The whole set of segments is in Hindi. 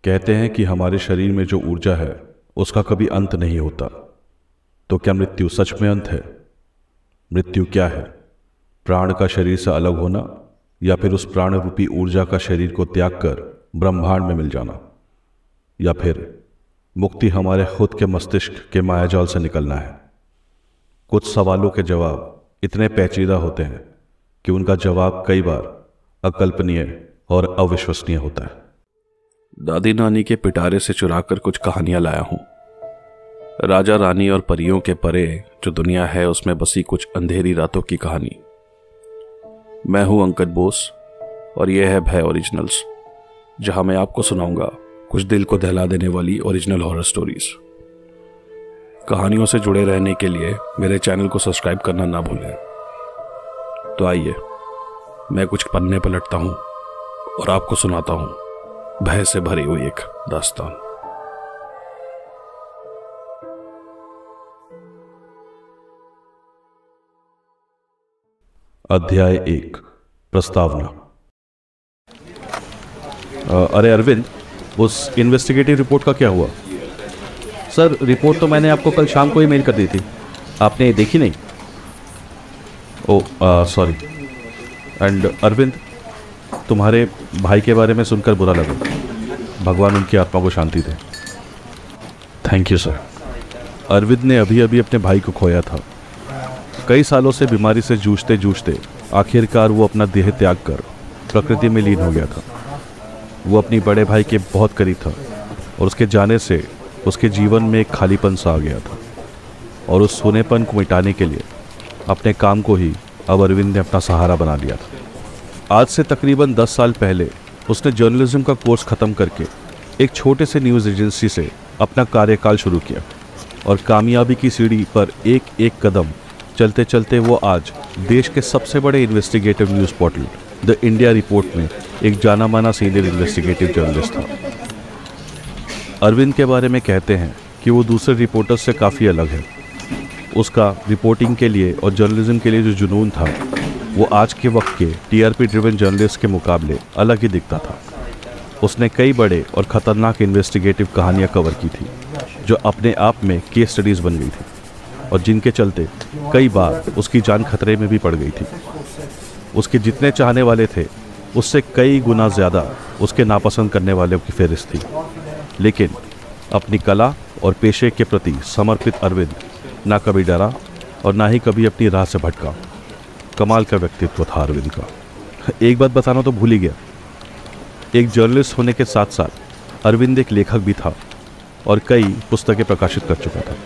कहते हैं कि हमारे शरीर में जो ऊर्जा है उसका कभी अंत नहीं होता। तो क्या मृत्यु सच में अंत है? मृत्यु क्या है? प्राण का शरीर से अलग होना, या फिर उस प्राण रूपी ऊर्जा का शरीर को त्याग कर ब्रह्मांड में मिल जाना, या फिर मुक्ति हमारे खुद के मस्तिष्क के मायाजाल से निकलना है? कुछ सवालों के जवाब इतने पेचीदा होते हैं कि उनका जवाब कई बार अकल्पनीय और अविश्वसनीय होता है। दादी नानी के पिटारे से चुराकर कुछ कहानियां लाया हूं। राजा रानी और परियों के परे जो दुनिया है उसमें बसी कुछ अंधेरी रातों की कहानी। मैं हूं अंकित बोस और यह है भय ओरिजिनल्स, जहां मैं आपको सुनाऊंगा कुछ दिल को दहला देने वाली ओरिजिनल हॉरर स्टोरीज। कहानियों से जुड़े रहने के लिए मेरे चैनल को सब्सक्राइब करना ना भूलें। तो आइए मैं कुछ पन्ने पलटता हूं और आपको सुनाता हूं भय से भरी हुई एक दास्तान। अध्याय 1, प्रस्तावना। अरे अरविंद, उस इन्वेस्टिगेटिव रिपोर्ट का क्या हुआ? सर, रिपोर्ट तो मैंने आपको कल शाम को ही मेल कर दी थी, आपने देखी नहीं? Oh sorry. एंड अरविंद, तुम्हारे भाई के बारे में सुनकर बुरा लगा। भगवान उनकी आत्मा को शांति दे। Thank you sir. अरविंद ने अभी अभी अपने भाई को खोया था। कई सालों से बीमारी से जूझते जूझते आखिरकार वो अपना देह त्याग कर प्रकृति में लीन हो गया था। वो अपनी बड़े भाई के बहुत करीब था और उसके जाने से उसके जीवन में एक खालीपन सा आ गया था, और उस सूनेपन को मिटाने के लिए अपने काम को ही अब अरविंद ने अपना सहारा बना लिया था। आज से तकरीबन 10 साल पहले उसने जर्नलिज्म का कोर्स ख़त्म करके एक छोटे से न्यूज़ एजेंसी से अपना कार्यकाल शुरू किया, और कामयाबी की सीढ़ी पर एक एक कदम चलते चलते वो आज देश के सबसे बड़े investigative news portal the India report में एक जाना माना सीनियर इन्वेस्टिगेटिव जर्नलिस्ट था। अरविंद के बारे में कहते हैं कि वो दूसरे रिपोर्टर्स से काफ़ी अलग है। उसका रिपोर्टिंग के लिए और जर्नलिज्म के लिए जो जुनून था वो आज के वक्त के टीआरपी ड्रिवन जर्नलिस्ट के मुकाबले अलग ही दिखता था। उसने कई बड़े और ख़तरनाक इन्वेस्टिगेटिव कहानियां कवर की थी जो अपने आप में केस स्टडीज़ बन गई थी, और जिनके चलते कई बार उसकी जान खतरे में भी पड़ गई थी। उसके जितने चाहने वाले थे उससे कई गुना ज़्यादा उसके नापसंद करने वालों की फहरिस्त थी। लेकिन अपनी कला और पेशे के प्रति समर्पित अरविंद ना कभी डरा और ना ही कभी अपनी राह से भटका। कमाल का व्यक्तित्व था अरविंद का। एक बात बताना तो भूल ही गया, एक जर्नलिस्ट होने के साथ साथ अरविंद एक लेखक भी था और कई पुस्तकें प्रकाशित कर चुका था।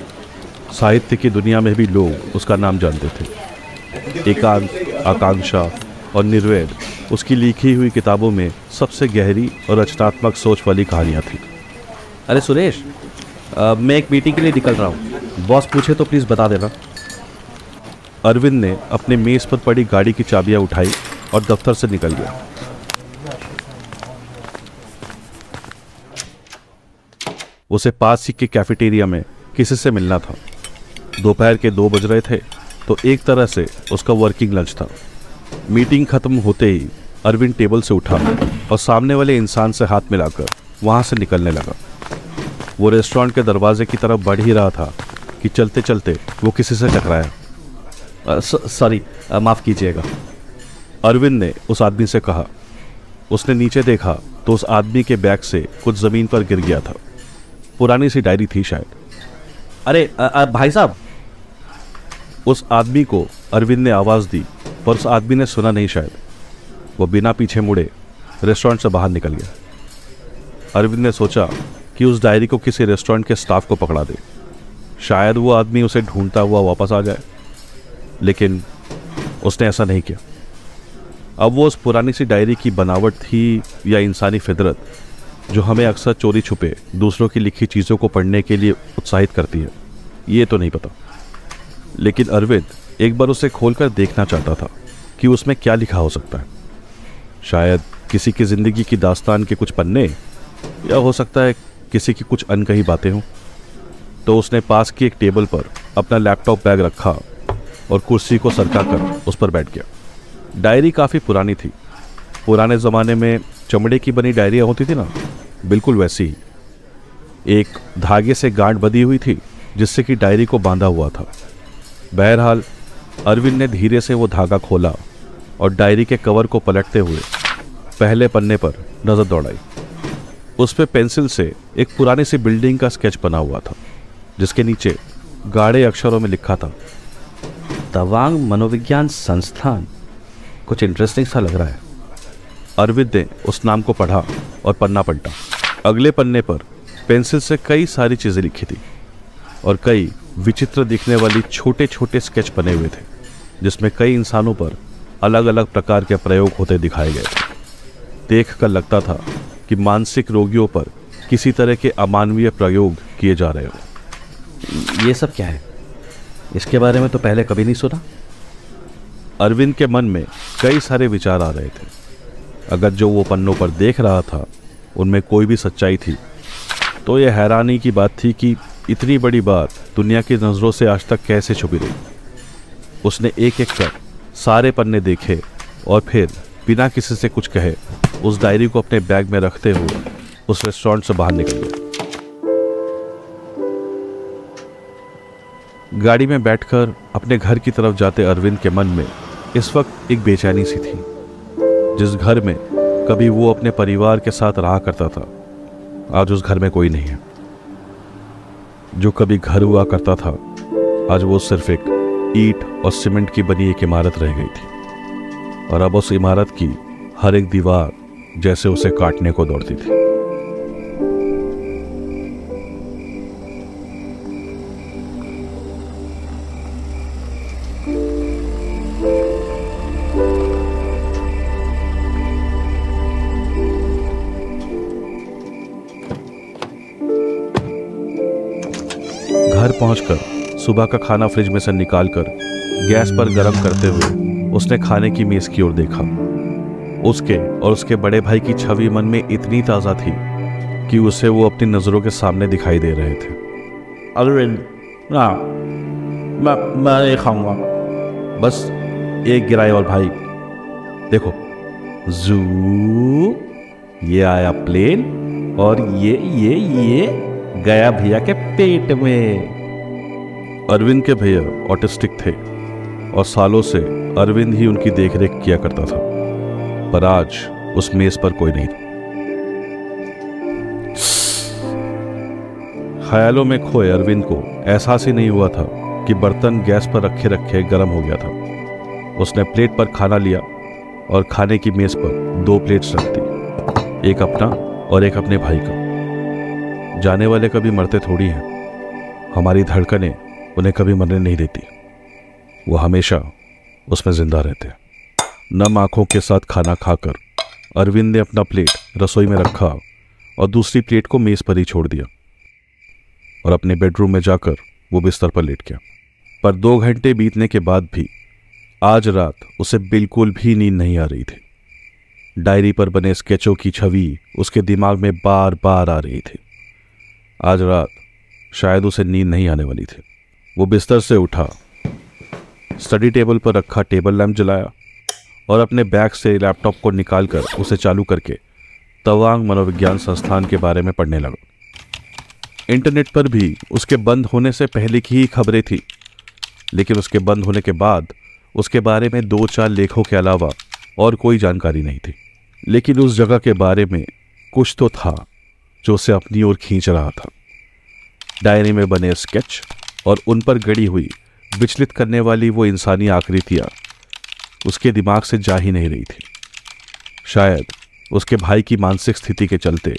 साहित्य की दुनिया में भी लोग उसका नाम जानते थे। एकांत, आकांक्षा और निर्वेद उसकी लिखी हुई किताबों में सबसे गहरी और रचनात्मक सोच वाली कहानियाँ थीं। अरे सुरेश, मैं एक मीटिंग के लिए निकल रहा हूँ, बॉस पूछे तो प्लीज़ बता देना। अरविंद ने अपने मेज़ पर पड़ी गाड़ी की चाबियां उठाई और दफ्तर से निकल गया। उसे पास ही के कैफेटेरिया में किसी से मिलना था। दोपहर के 2 बज रहे थे, तो एक तरह से उसका वर्किंग लंच था। मीटिंग खत्म होते ही अरविंद टेबल से उठा और सामने वाले इंसान से हाथ मिलाकर वहां से निकलने लगा। वो रेस्टोरेंट के दरवाजे की तरफ बढ़ ही रहा था कि चलते चलते वो किसी से टकराया। सॉरी, माफ़ कीजिएगा, अरविंद ने उस आदमी से कहा। उसने नीचे देखा तो उस आदमी के बैग से कुछ ज़मीन पर गिर गया था। पुरानी सी डायरी थी शायद। अरे भाई साहब। उस आदमी को अरविंद ने आवाज़ दी, पर उस आदमी ने सुना नहीं शायद। वो बिना पीछे मुड़े रेस्टोरेंट से बाहर निकल गया। अरविंद ने सोचा कि उस डायरी को किसी रेस्टोरेंट के स्टाफ को पकड़ा दे, शायद वो आदमी उसे ढूंढता हुआ वापस आ जाए। लेकिन उसने ऐसा नहीं किया। अब वो उस पुरानी सी डायरी की बनावट थी या इंसानी फितरत जो हमें अक्सर चोरी छुपे दूसरों की लिखी चीज़ों को पढ़ने के लिए उत्साहित करती है, ये तो नहीं पता। लेकिन अरविंद एक बार उसे खोलकर देखना चाहता था कि उसमें क्या लिखा हो सकता है। शायद किसी की ज़िंदगी की दास्तान के कुछ पन्ने, या हो सकता है किसी की कुछ अनकही बातें हों। तो उसने पास की एक टेबल पर अपना लैपटॉप बैग रखा और कुर्सी को सरका कर उस पर बैठ गया। डायरी काफ़ी पुरानी थी। पुराने ज़माने में चमड़े की बनी डायरियाँ होती थी ना, बिल्कुल वैसी ही। एक धागे से गांठ बंधी हुई थी जिससे कि डायरी को बांधा हुआ था। बहरहाल अरविंद ने धीरे से वो धागा खोला और डायरी के कवर को पलटते हुए पहले पन्ने पर नज़र दौड़ाई। उस पे पेंसिल से एक पुरानी सी बिल्डिंग का स्केच बना हुआ था जिसके नीचे गाढ़े अक्षरों में लिखा था तवांग मनोविज्ञान संस्थान। कुछ इंटरेस्टिंग सा लग रहा है। अरविंद ने उस नाम को पढ़ा और पन्ना पलटा। अगले पन्ने पर पेंसिल से कई सारी चीज़ें लिखी थी और कई विचित्र दिखने वाली छोटे छोटे स्केच बने हुए थे जिसमें कई इंसानों पर अलग अलग प्रकार के प्रयोग होते दिखाए गए थे। देख कर लगता था कि मानसिक रोगियों पर किसी तरह के अमानवीय प्रयोग किए जा रहे हो। ये सब क्या है? इसके बारे में तो पहले कभी नहीं सुना। अरविंद के मन में कई सारे विचार आ रहे थे। अगर जो वो पन्नों पर देख रहा था उनमें कोई भी सच्चाई थी तो ये हैरानी की बात थी कि इतनी बड़ी बात दुनिया की नज़रों से आज तक कैसे छुपी रही। उसने एक एक कर सारे पन्ने देखे और फिर बिना किसी से कुछ कहे उस डायरी को अपने बैग में रखते हुए उस रेस्टोरेंट से बाहर निकल गया। गाड़ी में बैठकर अपने घर की तरफ जाते अरविंद के मन में इस वक्त एक बेचैनी सी थी। जिस घर में कभी वो अपने परिवार के साथ रहा करता था आज उस घर में कोई नहीं है। जो कभी घर हुआ करता था आज वो सिर्फ एक ईंट और सीमेंट की बनी एक इमारत रह गई थी और अब उस इमारत की हर एक दीवार जैसे उसे काटने को दौड़ती थी। घर पहुंचकर सुबह का खाना फ्रिज में से निकालकर गैस पर गर्म करते हुए उसने खाने की मेज की ओर देखा। उसके और उसके बड़े भाई की छवि मन में इतनी ताज़ा थी कि उसे वो अपनी नज़रों के सामने दिखाई दे रहे थे। अरविंद ना, मैं ये खाऊंगा। बस एक गिराए और भाई देखो, जू ये आया प्लेन और ये गया भैया के पेट में। अरविंद के भैया ऑटिस्टिक थे और सालों से अरविंद ही उनकी देखरेख किया करता था, पर आज उस मेज पर कोई नहीं था। ख्यालों में खोए अरविंद को एहसास ही नहीं हुआ था कि बर्तन गैस पर रखे रखे गर्म हो गया था। उसने प्लेट पर खाना लिया और खाने की मेज पर 2 प्लेट्स रख दी, एक अपना और एक अपने भाई का। जाने वाले कभी मरते थोड़ी हैं, हमारी धड़कनें उन्हें कभी मरने नहीं देती, वो हमेशा उसमें जिंदा रहते हैं। नम आंखों के साथ खाना खाकर अरविंद ने अपना प्लेट रसोई में रखा और दूसरी प्लेट को मेज पर ही छोड़ दिया और अपने बेडरूम में जाकर वो बिस्तर पर लेट गया। पर 2 घंटे बीतने के बाद भी आज रात उसे बिल्कुल भी नींद नहीं आ रही थी। डायरी पर बने स्केचों की छवि उसके दिमाग में बार बार आ रही थी। आज रात शायद उसे नींद नहीं आने वाली थी। वो बिस्तर से उठा, स्टडी टेबल पर रखा टेबल लैंप जलाया और अपने बैग से लैपटॉप को निकालकर उसे चालू करके तवांग मनोविज्ञान संस्थान के बारे में पढ़ने लगा। इंटरनेट पर भी उसके बंद होने से पहले की ही खबरें थी, लेकिन उसके बंद होने के बाद उसके बारे में 2-4 लेखों के अलावा और कोई जानकारी नहीं थी। लेकिन उस जगह के बारे में कुछ तो था जो उसे अपनी ओर खींच रहा था। डायरी में बने स्केच और उन पर गड़ी हुई विचलित करने वाली वो इंसानी आकृतियाँ उसके दिमाग से जा ही नहीं रही थी। शायद उसके भाई की मानसिक स्थिति के चलते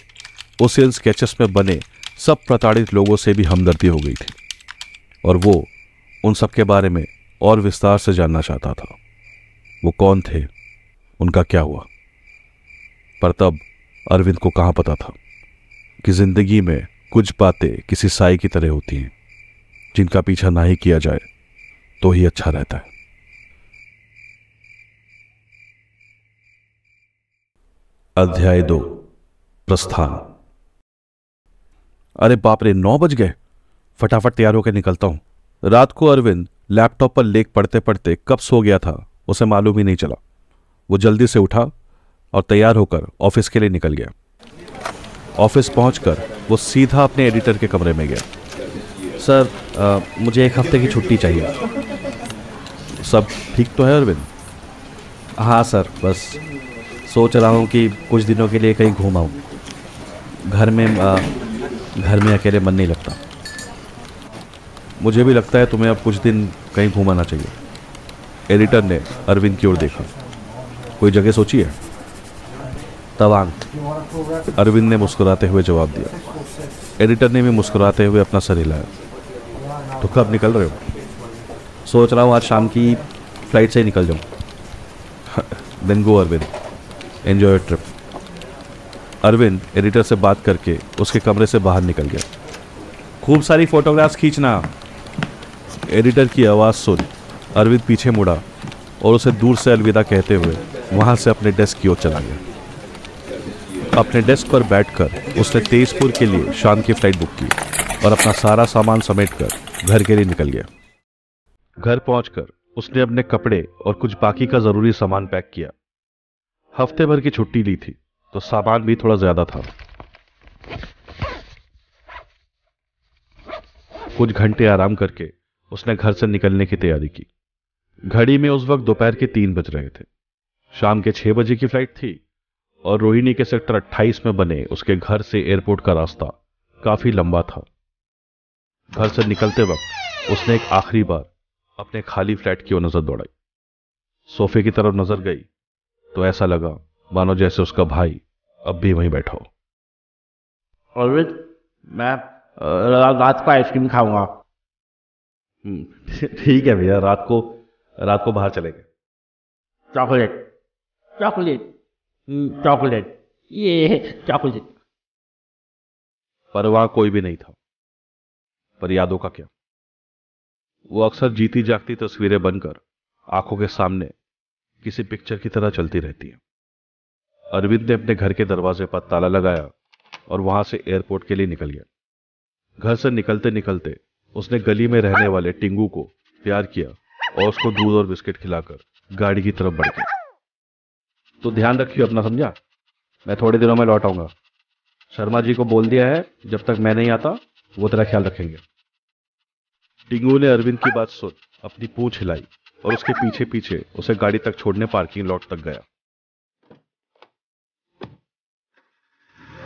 उसे इन स्केचेस में बने सब प्रताड़ित लोगों से भी हमदर्दी हो गई थी और वो उन सब के बारे में और विस्तार से जानना चाहता था। वो कौन थे, उनका क्या हुआ। पर तब अरविंद को कहाँ पता था कि जिंदगी में कुछ बातें किसी साई की तरह होती हैं जिनका पीछा ना ही किया जाए तो ही अच्छा रहता है। अध्याय 2, प्रस्थान। अरे बाप रे, 9 बज गए। फटाफट तैयार होकर निकलता हूं। रात को अरविंद लैपटॉप पर लेख पढ़ते पढ़ते कब सो गया था उसे मालूम ही नहीं चला। वो जल्दी से उठा और तैयार होकर ऑफिस के लिए निकल गया। ऑफिस पहुंचकर वो सीधा अपने एडिटर के कमरे में गया। सर मुझे 1 हफ्ते की छुट्टी चाहिए। सब ठीक तो है अरविंद? हाँ सर, बस सोच रहा हूँ कि कुछ दिनों के लिए कहीं घूम आऊँ। घर में अकेले मन नहीं लगता। मुझे भी लगता है तुम्हें अब कुछ दिन कहीं घूमाना चाहिए। एडिटर ने अरविंद की ओर देखा। कोई जगह सोची है? तवांग। अरविंद ने मुस्कुराते हुए जवाब दिया। एडिटर ने भी मुस्कुराते हुए अपना सर हिलाया। तो कब निकल रहे हो? सोच रहा हूँ आज शाम की फ्लाइट से ही निकल जाऊँ। Then go Arvind, enjoy your trip. Arvind editor से बात करके उसके कमरे से बाहर निकल गया। खूब सारी फोटोग्राफ्स खींचना। एडिटर की आवाज़ सुन अरविंद पीछे मुड़ा और उसे दूर से अलविदा कहते हुए वहाँ से अपने डेस्क की ओर चला गया। अपने डेस्क पर बैठकर उसने तेजपुर के लिए शाम की फ्लाइट बुक की और अपना सारा सामान समेटकर घर के लिए निकल गया। घर पहुंचकर उसने अपने कपड़े और कुछ बाकी का ज़रूरी सामान पैक किया। हफ्ते भर की छुट्टी ली थी तो सामान भी थोड़ा ज़्यादा था। कुछ घंटे आराम करके उसने घर से निकलने की तैयारी की। घड़ी में उस वक्त दोपहर के 3 बज रहे थे। शाम के 6 बजे की फ्लाइट थी और रोहिणी के सेक्टर 28 में बने उसके घर से एयरपोर्ट का रास्ता काफी लंबा था। घर से निकलते वक्त उसने एक आखिरी बार अपने खाली फ्लैट की ओर नजर दौड़ाई। सोफे की तरफ नजर गई तो ऐसा लगा मानो जैसे उसका भाई अब भी वहीं बैठा हो। अरविंद, मैं रात को आइसक्रीम खाऊंगा। ठीक है भैया, रात को बाहर चलेंगे। चॉकलेट चॉकलेट चॉकलेट, ये चॉकलेट। पर वहां कोई भी नहीं था। पर यादों का क्या? वो अक्सर जीती जागती तस्वीरें बनकर आंखों के सामने किसी पिक्चर की तरह चलती रहती है। अरविंद ने अपने घर के दरवाजे पर ताला लगाया और वहां से एयरपोर्ट के लिए निकल गया। घर से निकलते निकलते उसने गली में रहने वाले टिंगू को प्यार किया और उसको दूध और बिस्किट खिलाकर गाड़ी की तरफ बढ़ गया। तो ध्यान रखियो अपना, समझा? मैं थोड़े दिनों में लौट आऊंगा। शर्मा जी को बोल दिया है जब तक मैं नहीं आता वो तेरा ख्याल रखेंगे। टिंगू ने अरविंद की बात सुन अपनी पूंछ हिलाई और उसके पीछे पीछे उसे गाड़ी तक छोड़ने पार्किंग लॉट तक गया।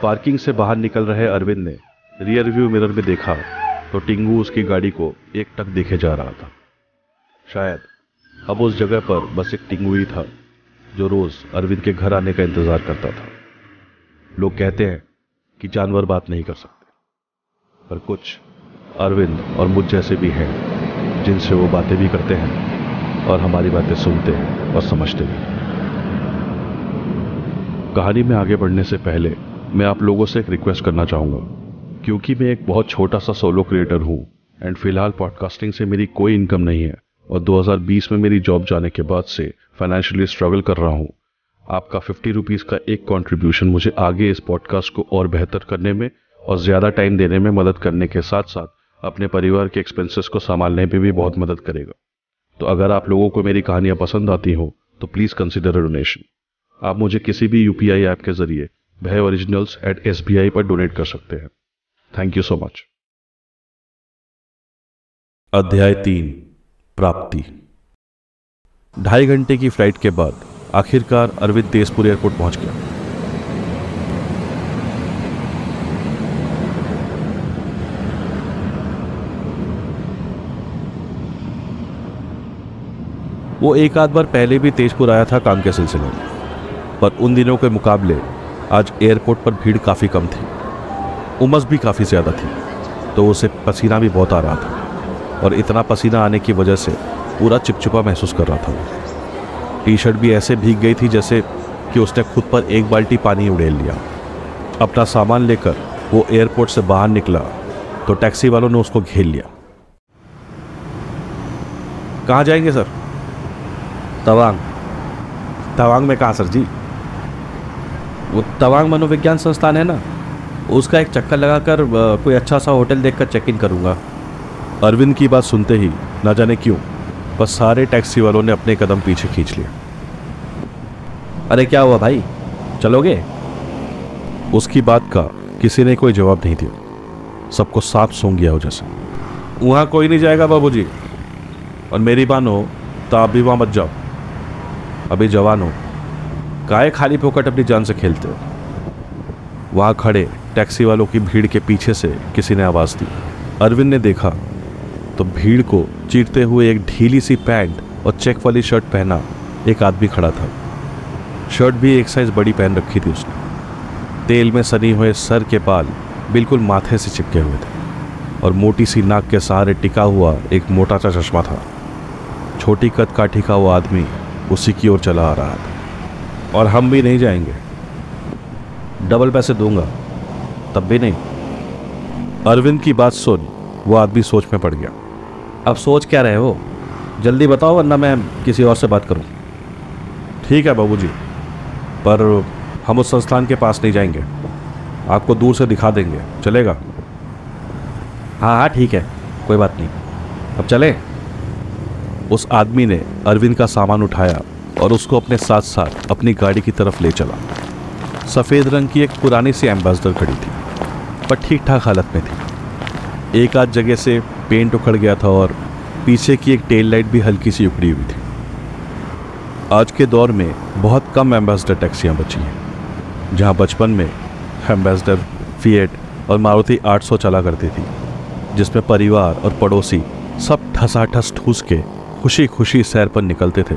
पार्किंग से बाहर निकल रहे अरविंद ने रियर व्यू मिरर में देखा तो टिंगू उसकी गाड़ी को एकटक देखे जा रहा था। शायद अब उस जगह पर बस एक टिंगू ही था जो रोज अरविंद के घर आने का इंतजार करता था। लोग कहते हैं कि जानवर बात नहीं कर सकते, पर कुछ अरविंद और मुझ जैसे भी हैं जिनसे वो बातें भी करते हैं और हमारी बातें सुनते हैं और समझते भी। कहानी में आगे बढ़ने से पहले मैं आप लोगों से एक रिक्वेस्ट करना चाहूँगा, क्योंकि मैं एक बहुत छोटा सा सोलो क्रिएटर हूँ एंड फिलहाल पॉडकास्टिंग से मेरी कोई इनकम नहीं है और 2020 में मेरी जॉब जाने के बाद से फाइनेंशियली स्ट्रगल कर रहा हूँ। आपका 50 रुपीज़ का एक कंट्रीब्यूशन मुझे आगे इस पॉडकास्ट को और बेहतर करने में और ज़्यादा टाइम देने में मदद करने के साथ साथ अपने परिवार के एक्सपेंसेस को संभालने में भी बहुत मदद करेगा। तो अगर आप लोगों को मेरी कहानियाँ पसंद आती हो तो प्लीज़ कंसिडर अ डोनेशन। आप मुझे किसी भी यूपीआई ऐप के जरिए भय ओरिजिनल्स @SBI पर डोनेट कर सकते हैं। Thank you so much. अध्याय 3, प्राप्ति। 2.5 घंटे की फ्लाइट के बाद आखिरकार अरविंद तेजपुर एयरपोर्ट पहुंच गया। वो एक आध बार पहले भी तेजपुर आया था काम के सिलसिले में, पर उन दिनों के मुकाबले आज एयरपोर्ट पर भीड़ काफ़ी कम थी। उमस भी काफ़ी ज़्यादा थी तो उसे पसीना भी बहुत आ रहा था और इतना पसीना आने की वजह से पूरा चिपचिपा महसूस कर रहा था। टी शर्ट भी ऐसे भीग गई थी जैसे कि उसने खुद पर एक बाल्टी पानी उड़ेल लिया। अपना सामान लेकर वो एयरपोर्ट से बाहर निकला तो टैक्सी वालों ने उसको घेर लिया। कहाँ जाएंगे सर? तवांग। तवांग में कहाँ सर जी? वो तवांग मनोविज्ञान संस्थान है ना, उसका एक चक्कर लगाकर कोई अच्छा सा होटल देखकर चेक इन करूँगा। अरविंद की बात सुनते ही न जाने क्यों बस सारे टैक्सी वालों ने अपने कदम पीछे खींच लिए। अरे क्या हुआ भाई, चलोगे? उसकी बात का किसी ने कोई जवाब नहीं दिया। सबको साफ सूंघ गया हो जैसे। वहाँ कोई नहीं जाएगा बाबूजी, और मेरी मानो तो आप भी वहाँ मत जाओ। अभी जवान हो, काहे खाली फोकट अपनी जान से खेलते हो। वहाँ खड़े टैक्सी वालों की भीड़ के पीछे से किसी ने आवाज़ दी। अरविंद ने देखा तो भीड़ को चीरते हुए एक ढीली सी पैंट और चेक वाली शर्ट पहना एक आदमी खड़ा था। शर्ट भी एक साइज बड़ी पहन रखी थी उसने। तेल में सनी हुए सर के बाल बिल्कुल माथे से चिपके हुए थे और मोटी सी नाक के सहारे टिका हुआ एक मोटा सा चश्मा था। छोटी कद काठी का वो आदमी उसी की ओर चला आ रहा था। और हम भी नहीं जाएंगे। डबल पैसे दूंगा तब भी नहीं। अरविंद की बात सुन वो आदमी सोच में पड़ गया। अब सोच क्या रहे हो, जल्दी बताओ वरना मैं किसी और से बात करूं। ठीक है बाबूजी, पर हम उस संस्थान के पास नहीं जाएंगे, आपको दूर से दिखा देंगे, चलेगा? हाँ हाँ ठीक है, कोई बात नहीं, अब चले। उस आदमी ने अरविंद का सामान उठाया और उसको अपने साथ साथ अपनी गाड़ी की तरफ ले चला। सफ़ेद रंग की एक पुरानी सी एम्बेसडर खड़ी थी, पर ठीक ठाक हालत में थी। एक आध जगह से पेंट उखड़ गया था और पीछे की एक टेल लाइट भी हल्की सी उखड़ी हुई थी। आज के दौर में बहुत कम एम्बेसडर टैक्सियाँ बची हैं। जहाँ बचपन में एम्बेसडर, फिएट और मारुति 800 चला करती थी, जिसमें परिवार और पड़ोसी सब ठसाठस ठूस के खुशी खुशी सैर पर निकलते थे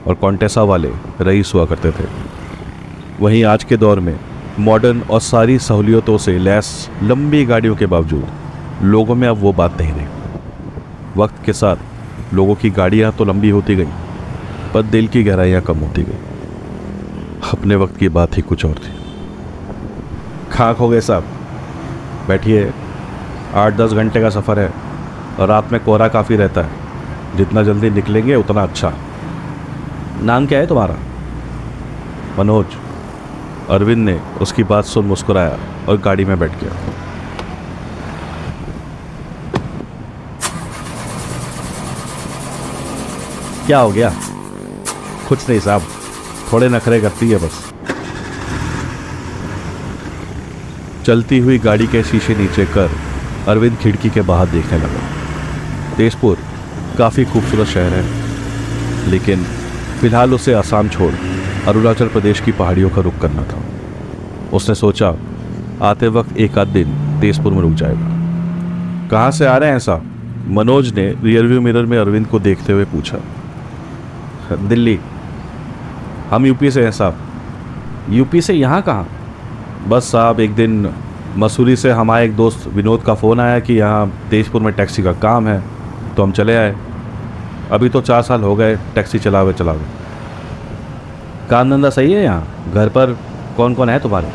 और कॉन्टेसा वाले रईस हुआ करते थे। वहीं आज के दौर में मॉडर्न और सारी सहूलियतों से लैस लंबी गाड़ियों के बावजूद लोगों में अब वो बात नहीं रही। वक्त के साथ लोगों की गाड़ियाँ तो लंबी होती गई, पर दिल की गहराइयाँ कम होती गई। अपने वक्त की बात ही कुछ और थी। खाक हो गए साहब, बैठिए। 8-10 घंटे का सफ़र है और रात में कोहरा काफ़ी रहता है। जितना जल्दी निकलेंगे उतना अच्छा। नाम क्या है तुम्हारा? मनोज। अरविंद ने उसकी बात सुन मुस्कुराया और गाड़ी में बैठ गया। क्या हो गया? कुछ नहीं साहब, थोड़े नखरे करती है बस। चलती हुई गाड़ी के शीशे नीचे कर अरविंद खिड़की के बाहर देखने लगा। तेजपुर काफ़ी खूबसूरत शहर है, लेकिन फिलहाल उसे असम छोड़ अरुणाचल प्रदेश की पहाड़ियों का रुख करना था। उसने सोचा आते वक्त एक आध दिन तेजपुर में रुक जाएगा। कहाँ से आ रहे हैं साहब? मनोज ने रियरव्यू मिरर में अरविंद को देखते हुए पूछा। दिल्ली। हम यूपी से हैं साहब। यूपी से यहाँ कहाँ? बस साहब, एक दिन मसूरी से हमारे एक दोस्त विनोद का फ़ोन आया कि यहाँ तेजपुर में टैक्सी का काम है, तो हम चले आए। अभी तो 4 साल हो गए टैक्सी चलावे। काम धंधा सही है यहाँ? घर पर कौन कौन है तुम्हारे?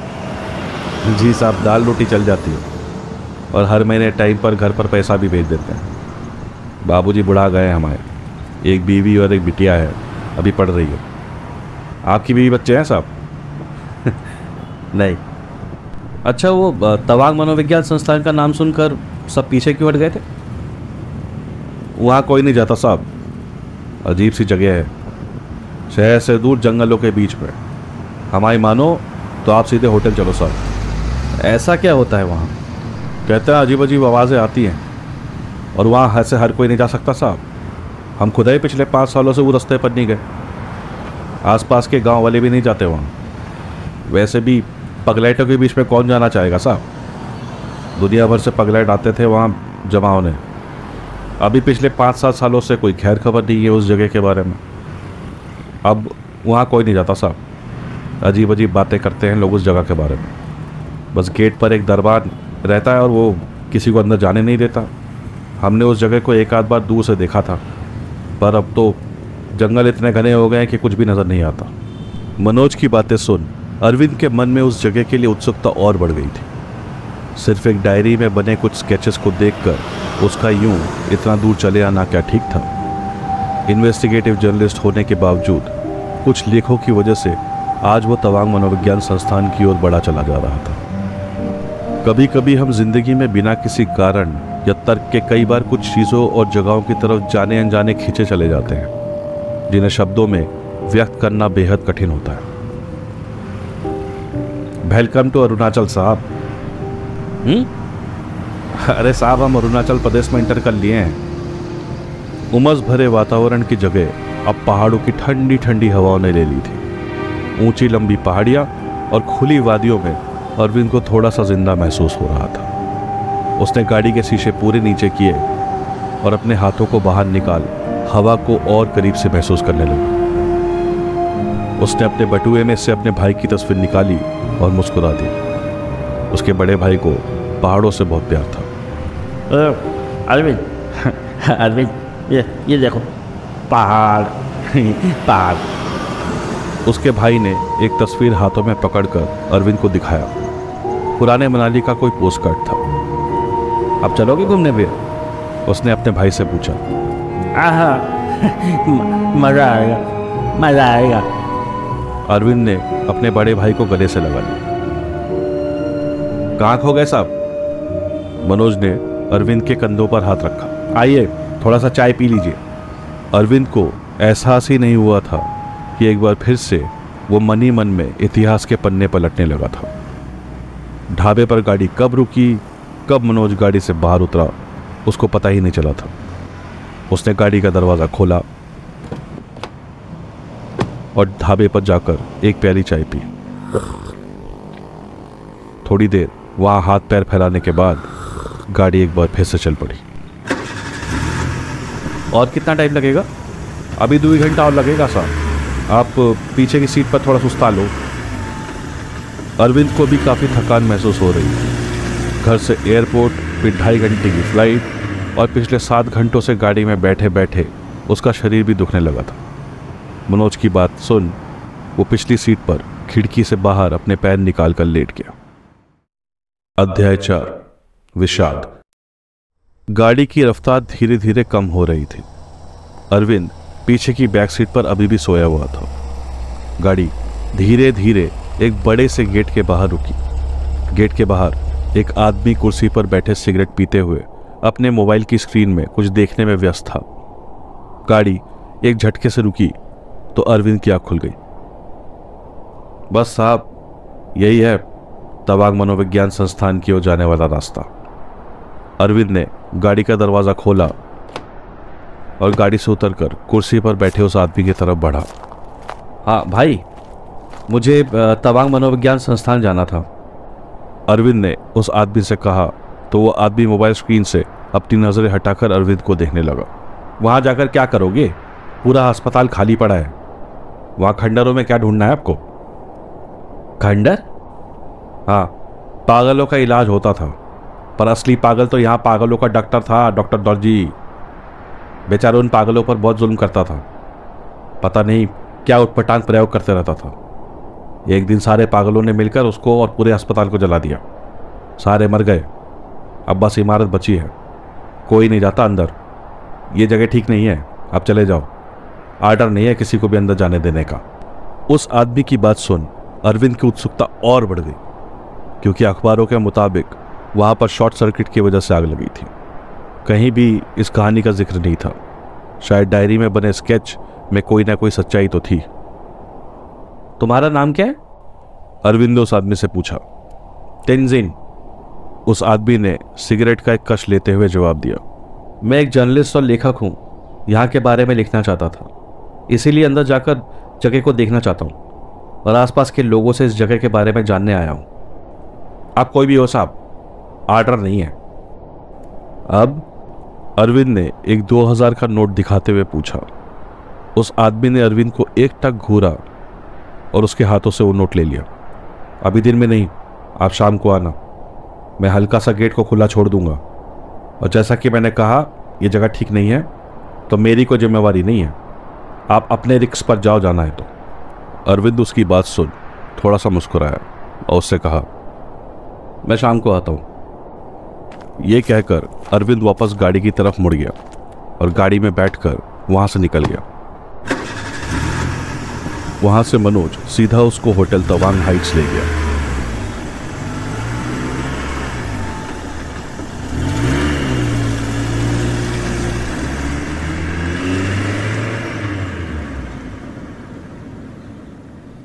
जी साहब, दाल रोटी चल जाती है और हर महीने टाइम पर घर पर पैसा भी भेज देते हैं। बाबूजी बुढ़ा गए हमारे, एक बीवी और एक बिटिया है, अभी पढ़ रही है। आपकी बीवी बच्चे हैं साहब? नहीं। अच्छा, वो तवांग मनोविज्ञान संस्थान का नाम सुनकर सब पीछे क्यों हट गए थे? वहाँ कोई नहीं जाता साहब, अजीब सी जगह है, शहर से दूर जंगलों के बीच में। हमारी मानो तो आप सीधे होटल चलो साहब। ऐसा क्या होता है वहाँ? कहते हैं अजीब अजीब आवाज़ें आती हैं और वहाँ से हर कोई नहीं जा सकता साहब। हम खुद ही पिछले 5 सालों से वो रास्ते पर नहीं गए। आसपास के गांव वाले भी नहीं जाते वहाँ। वैसे भी पगलैटों के बीच में कौन जाना चाहेगा साहब? दुनिया भर से पगलैट आते थे वहाँ जमा होने। अभी पिछले 5-7 सालों से कोई खैर खबर नहीं है उस जगह के बारे में। अब वहाँ कोई नहीं जाता साहब। अजीब अजीब बातें करते हैं लोग उस जगह के बारे में। बस गेट पर एक दरबार रहता है और वो किसी को अंदर जाने नहीं देता। हमने उस जगह को एक आध बार दूर से देखा था, पर अब तो जंगल इतने घने हो गए हैं कि कुछ भी नज़र नहीं आता। मनोज की बातें सुन अरविंद के मन में उस जगह के लिए उत्सुकता और बढ़ गई थी। सिर्फ एक डायरी में बने कुछ स्केचेस को देखकर उसका यूं इतना दूर चले आना क्या ठीक था? इन्वेस्टिगेटिव जर्नलिस्ट होने के बावजूद कुछ लेखों की वजह से आज वो तवांग मनोविज्ञान संस्थान की ओर बढ़ा चला जा रहा था। कभी कभी हम जिंदगी में बिना किसी कारण या तर्क के कई बार कुछ चीज़ों और जगहों की तरफ जाने अनजाने खींचे चले जाते हैं, जिन्हें शब्दों में व्यक्त करना बेहद कठिन होता है। वेलकम टू अरुणाचल साहब। अरे साहब, हम अरुणाचल प्रदेश में इंटर कर लिए हैं। उमस भरे वातावरण की जगह अब पहाड़ों की ठंडी ठंडी हवाओं ने ले ली थी। ऊंची लंबी पहाड़ियाँ और खुली वादियों में अरविंद को थोड़ा सा जिंदा महसूस हो रहा था। उसने गाड़ी के शीशे पूरे नीचे किए और अपने हाथों को बाहर निकाल हवा को और करीब से महसूस करने लगा। उसने अपने बटुए में से अपने भाई की तस्वीर निकाली और मुस्कुरा दी। उसके बड़े भाई को पहाड़ों से बहुत प्यार था। अरविंद अरविंद, ये देखो पहाड़ पहाड़। उसके भाई ने एक तस्वीर हाथों में पकड़कर अरविंद को दिखाया। पुराने मनाली का कोई पोस्ट कार्ड था। अब चलोगे घूमने फिर? उसने अपने भाई से पूछा। मज़ा आएगा, मज़ा आएगा। अरविंद ने अपने बड़े भाई को गले से लगा लिया। कहाँ खो गए साहब? मनोज ने अरविंद के कंधों पर हाथ रखा। आइए, थोड़ा सा चाय पी लीजिए। अरविंद को एहसास ही नहीं हुआ था कि एक बार फिर से वो मन ही मन में इतिहास के पन्ने पलटने लगा था। ढाबे पर गाड़ी कब रुकी, कब मनोज गाड़ी से बाहर उतरा, उसको पता ही नहीं चला था। उसने गाड़ी का दरवाज़ा खोला और ढाबे पर जाकर एक प्याली चाय पी। थोड़ी देर वहाँ हाथ पैर फैलाने के बाद गाड़ी एक बार फिर से चल पड़ी। और कितना टाइम लगेगा? अभी 2 घंटा और लगेगा साहब। आप पीछे की सीट पर थोड़ा सुस्ता लो। अरविंद को भी काफ़ी थकान महसूस हो रही थी। घर से एयरपोर्ट, फिर 2.5 घंटे की फ्लाइट और पिछले 7 घंटों से गाड़ी में बैठे बैठे उसका शरीर भी दुखने लगा था। मनोज की बात सुन वो पिछली सीट पर खिड़की से बाहर अपने पैर निकाल कर लेट गया। अध्याय 4, विषाद। गाड़ी की रफ्तार धीरे धीरे कम हो रही थी। अरविंद पीछे की बैक सीट पर अभी भी सोया हुआ था। गाड़ी धीरे धीरे एक बड़े से गेट के बाहर रुकी। गेट के बाहर एक आदमी कुर्सी पर बैठे सिगरेट पीते हुए अपने मोबाइल की स्क्रीन में कुछ देखने में व्यस्त था। गाड़ी एक झटके से रुकी तो अरविंद की आंख खुल गई। बस साहब, यही है तवांग मनोविज्ञान संस्थान की ओर जाने वाला रास्ता। अरविंद ने गाड़ी का दरवाज़ा खोला और गाड़ी से उतरकर कुर्सी पर बैठे उस आदमी की तरफ बढ़ा। हाँ भाई, मुझे तवांग मनोविज्ञान संस्थान जाना था। अरविंद ने उस आदमी से कहा तो वो आदमी मोबाइल स्क्रीन से अपनी नज़रें हटाकर अरविंद को देखने लगा। वहाँ जाकर क्या करोगे? पूरा अस्पताल खाली पड़ा है। वहाँ खंडरों में क्या ढूंढना है आपको? खंडर? हाँ, पागलों का इलाज होता था, पर असली पागल तो यहाँ पागलों का डॉक्टर था, डॉक्टर दर्जी। बेचारा उन पागलों पर बहुत जुल्म करता था। पता नहीं क्या उटपटांग प्रयोग करते रहता था। एक दिन सारे पागलों ने मिलकर उसको और पूरे अस्पताल को जला दिया। सारे मर गए। अब बस इमारत बची है। कोई नहीं जाता अंदर। ये जगह ठीक नहीं है, आप चले जाओ। आर्डर नहीं है किसी को भी अंदर जाने देने का। उस आदमी की बात सुन अरविंद की उत्सुकता और बढ़ गई, क्योंकि अखबारों के मुताबिक वहाँ पर शॉर्ट सर्किट की वजह से आग लगी थी। कहीं भी इस कहानी का जिक्र नहीं था। शायद डायरी में बने स्केच में कोई ना कोई सच्चाई तो थी। तुम्हारा नाम क्या है? अरविंद ने उस आदमी से पूछा। तेंजिन, उस आदमी ने सिगरेट का एक कश लेते हुए जवाब दिया। मैं एक जर्नलिस्ट और लेखक हूँ। यहाँ के बारे में लिखना चाहता था, इसीलिए अंदर जाकर जगह को देखना चाहता हूँ और आसपास के लोगों से इस जगह के बारे में जानने आया हूँ। आप कोई भी हो साहब, आर्डर नहीं है। अब? अरविंद ने एक 2000 का नोट दिखाते हुए पूछा। उस आदमी ने अरविंद को एक टक घूरा और उसके हाथों से वो नोट ले लिया। अभी दिन में नहीं, आप शाम को आना। मैं हल्का सा गेट को खुला छोड़ दूंगा, और जैसा कि मैंने कहा ये जगह ठीक नहीं है तो मेरी कोई जिम्मेवारी नहीं है। आप अपने रिस्क पर जाओ, जाना है तो। अरविंद उसकी बात सुन थोड़ा सा मुस्कुराया और उससे कहा, मैं शाम को आता हूँ। ये कहकर अरविंद वापस गाड़ी की तरफ मुड़ गया और गाड़ी में बैठकर वहाँ से निकल गया। वहाँ से मनोज सीधा उसको होटल तवांग हाइट्स ले गया।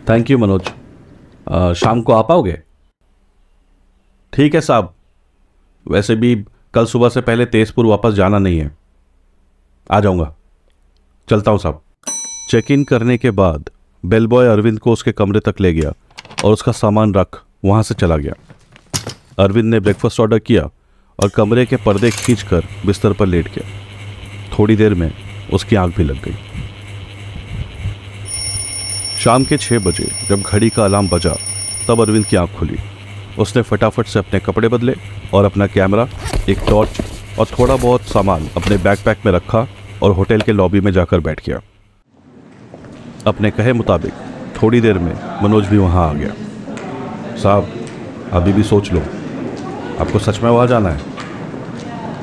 Thank you Manoj. शाम को आ पाओगे? ठीक है साहब, वैसे भी कल सुबह से पहले तेजपुर वापस जाना नहीं है। आ जाऊंगा, चलता हूँ साहब। चेक इन करने के बाद बेल बॉय अरविंद को उसके कमरे तक ले गया और उसका सामान रख वहाँ से चला गया। अरविंद ने ब्रेकफास्ट ऑर्डर किया और कमरे के पर्दे खींचकर बिस्तर पर लेट गया। थोड़ी देर में उसकी आंख भी लग गई। शाम के 6 बजे जब घड़ी का अलार्म बजा तब अरविंद की आंख खुली। उसने फटाफट से अपने कपड़े बदले और अपना कैमरा, एक टॉर्च और थोड़ा बहुत सामान अपने बैकपैक में रखा और होटल के लॉबी में जाकर बैठ गया। अपने कहे मुताबिक थोड़ी देर में मनोज भी वहाँ आ गया। साहब, अभी भी सोच लो, आपको सच में वहाँ जाना है?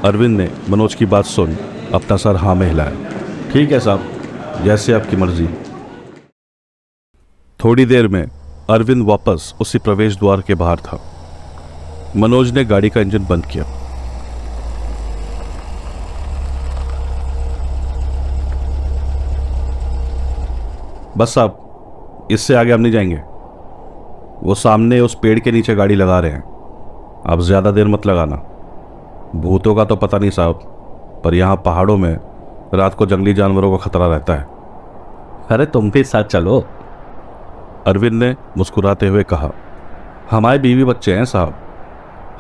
अरविंद ने मनोज की बात सुन अपना सर हाँ में हिलाया। ठीक है साहब, जैसे आपकी मर्जी। थोड़ी देर में अरविंद वापस उसी प्रवेश द्वार के बाहर था। मनोज ने गाड़ी का इंजन बंद किया। बस साहब, इससे आगे हम नहीं जाएंगे। वो सामने उस पेड़ के नीचे गाड़ी लगा रहे हैं, आप ज्यादा देर मत लगाना। भूतों का तो पता नहीं साहब, पर यहाँ पहाड़ों में रात को जंगली जानवरों का खतरा रहता है। अरे तुम भी साथ चलो, अरविंद ने मुस्कुराते हुए कहा। हमारे बीवी बच्चे हैं साहब,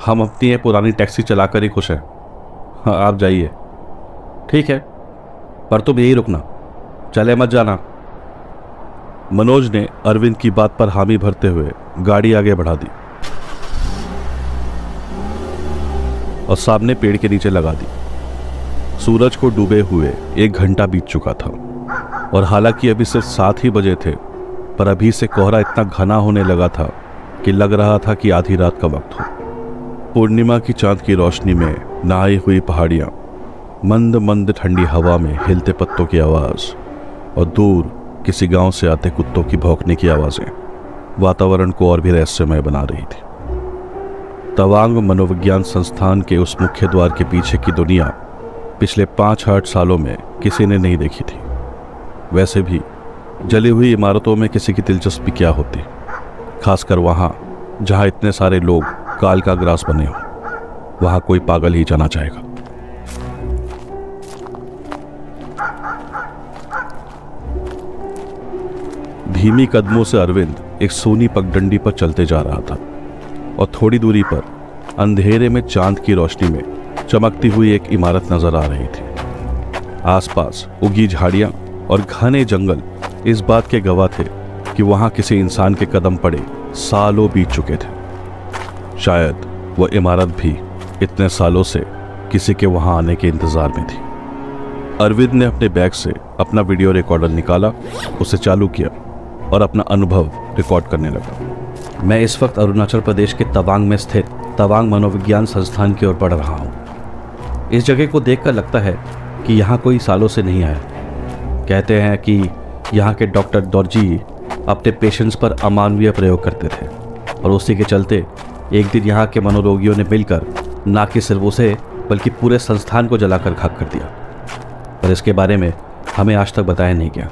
हम अपनी ये पुरानी टैक्सी चलाकर ही खुश हैं। हाँ, आप जाइए। ठीक है, पर तुम यही रुकना, चले मत जाना। मनोज ने अरविंद की बात पर हामी भरते हुए गाड़ी आगे बढ़ा दी और सामने पेड़ के नीचे लगा दी। सूरज को डूबे हुए 1 घंटा बीत चुका था और हालांकि अभी सिर्फ 7 ही बजे थे, पर अभी से कोहरा इतना घना होने लगा था कि लग रहा था कि आधी रात का वक्त हो। पूर्णिमा की चांद की रोशनी में नहाई हुई पहाड़ियां, मंद मंद ठंडी हवा में हिलते पत्तों की आवाज़ और दूर किसी गांव से आते कुत्तों की भौंकने की आवाज़ें वातावरण को और भी रहस्यमय बना रही थी। तवांग मनोविज्ञान संस्थान के उस मुख्य द्वार के पीछे की दुनिया पिछले 5-8 सालों में किसी ने नहीं देखी थी। वैसे भी जली हुई इमारतों में किसी की दिलचस्पी क्या होती, खासकर वहाँ जहाँ इतने सारे लोग काल का ग्रास बने हो। वहाँ कोई पागल ही जाना चाहेगा। धीमी कदमों से अरविंद एक सूनी पगडंडी पर चलते जा रहा था और थोड़ी दूरी पर अंधेरे में चांद की रोशनी में चमकती हुई एक इमारत नजर आ रही थी। आसपास उगी झाड़ियां और घने जंगल इस बात के गवाह थे कि वहां किसी इंसान के कदम पड़े सालों बीत चुके थे। शायद वह इमारत भी इतने सालों से किसी के वहां आने के इंतजार में थी। अरविंद ने अपने बैग से अपना वीडियो रिकॉर्डर निकाला, उसे चालू किया और अपना अनुभव रिकॉर्ड करने लगा। मैं इस वक्त अरुणाचल प्रदेश के तवांग में स्थित तवांग मनोविज्ञान संस्थान की ओर बढ़ रहा हूँ। इस जगह को देखकर लगता है कि यहाँ कोई सालों से नहीं आया। कहते हैं कि यहाँ के डॉक्टर दौरजी अपने पेशेंट्स पर अमानवीय प्रयोग करते थे और उसी के चलते एक दिन यहाँ के मनोरोगियों ने मिलकर ना कि सिर्फ उसे बल्कि पूरे संस्थान को जलाकर खाक कर दिया। पर इसके बारे में हमें आज तक बताया नहीं गया।